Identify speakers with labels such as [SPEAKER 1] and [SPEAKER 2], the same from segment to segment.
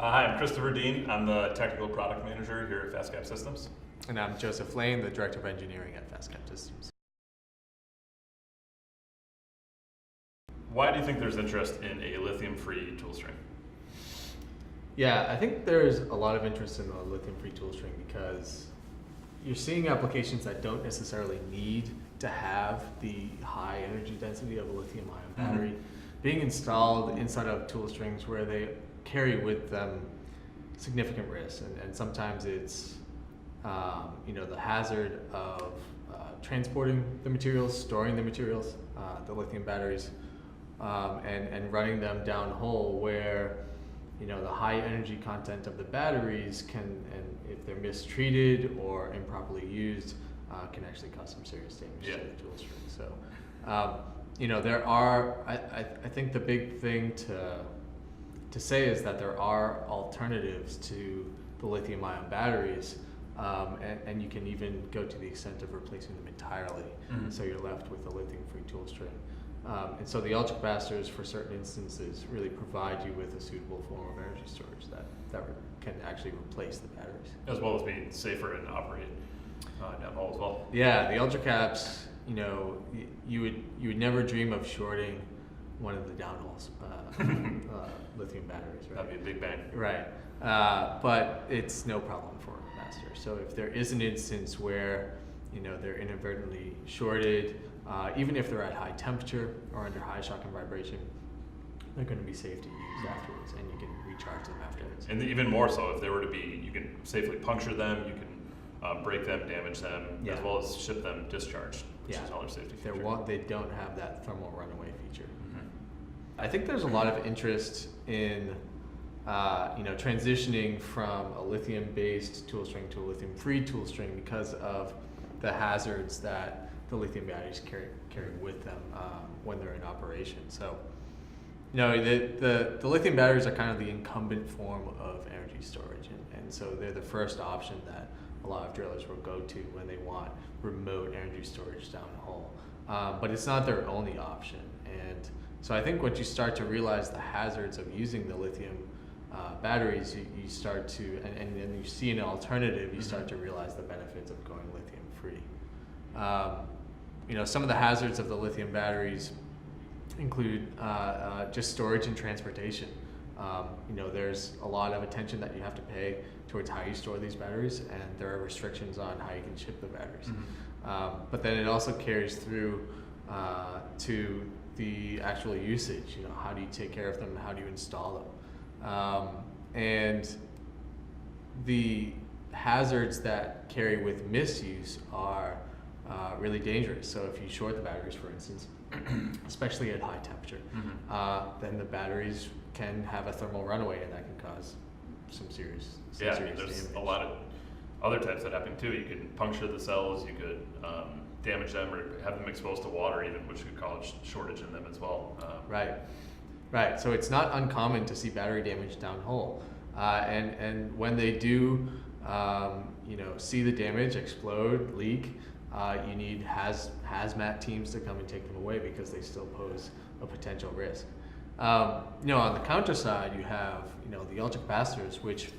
[SPEAKER 1] Hi, I'm Christopher Dean. I'm the Technical Product Manager here at FastCap Systems.
[SPEAKER 2] And I'm Joseph Lane, the Director of Engineering at FastCap Systems.
[SPEAKER 1] Why do you think there's interest in a lithium-free tool string?
[SPEAKER 2] Yeah, I think there's a lot of interest in the lithium-free tool string because you're seeing applications that don't necessarily need to have the high energy density of a lithium-ion battery being installed inside of tool strings where they carry with them significant risks, and sometimes it's the hazard of transporting the materials, storing the materials, the lithium batteries, and running them downhole where the high energy content of the batteries can, and if they're mistreated or improperly used, can actually cause some serious damage to the tool string. So there are, I think the big thing to say is that there are alternatives to the lithium-ion batteries, and you can even go to the extent of replacing them entirely. So you're left with a lithium-free tool string. And so the ultracapacitors, for certain instances, really provide you with a suitable form of energy storage that can actually replace the batteries.
[SPEAKER 1] As well as being safer and operate downhole as well.
[SPEAKER 2] Yeah, the ultracaps, you would never dream of shorting one of the downholes, lithium batteries, right?
[SPEAKER 1] That'd be a big bang.
[SPEAKER 2] Right, but it's no problem for a capacitor. So if there is an instance where they're inadvertently shorted, even if they're at high temperature or under high shock and vibration, they're going to be safe to use afterwards, and you can recharge them afterwards.
[SPEAKER 1] And even more so, if they were to be, you can safely puncture them, you can break them, damage them, as well as ship them discharged, which is another safety feature.
[SPEAKER 2] They don't have that thermal runaway feature. I think there's a lot of interest in transitioning from a lithium-based tool string to a lithium-free tool string because of the hazards that the lithium batteries carry with them when they're in operation. So, the lithium batteries are kind of the incumbent form of energy storage, and so they're the first option that a lot of drillers will go to when they want remote energy storage downhole. But it's not their only option, and so I think once you start to realize the hazards of using the lithium batteries, you start to, and you see an alternative, you start to realize the benefits of going lithium-free. Some of the hazards of the lithium batteries include just storage and transportation. There's a lot of attention that you have to pay towards how you store these batteries, and there are restrictions on how you can ship the batteries. But then it also carries through to the actual usage. How do you take care of them? How do you install them? And the hazards that carry with misuse are really dangerous. So if you short the batteries, for instance, especially at high temperature, then the batteries can have a thermal runaway, and that can cause some serious
[SPEAKER 1] there's
[SPEAKER 2] damage.
[SPEAKER 1] a lot of other types that happen too. You could puncture the cells, you could damage them, or have them exposed to water even, which could cause shortage in them as well.
[SPEAKER 2] Right. So it's not uncommon to see battery damage downhole, and when they do, see the damage, explode, leak, you need hazmat teams to come and take them away because they still pose a potential risk. On the counter side, you have the ultracapacitors, which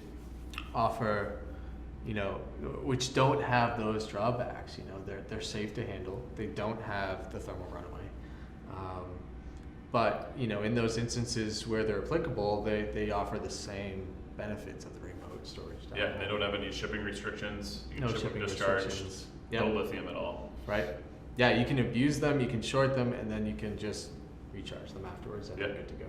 [SPEAKER 2] offer, which don't have those drawbacks. They're safe to handle. They don't have the thermal runaway. But in those instances where they're applicable, they offer the same benefits of the remote storage.
[SPEAKER 1] Yeah, and they don't have any shipping restrictions. You can
[SPEAKER 2] No
[SPEAKER 1] ship
[SPEAKER 2] shipping
[SPEAKER 1] them discharged.
[SPEAKER 2] restrictions.
[SPEAKER 1] No lithium at all.
[SPEAKER 2] Right. Yeah, you can abuse them, you can short them, and then you can just recharge them afterwards, and they're good to go.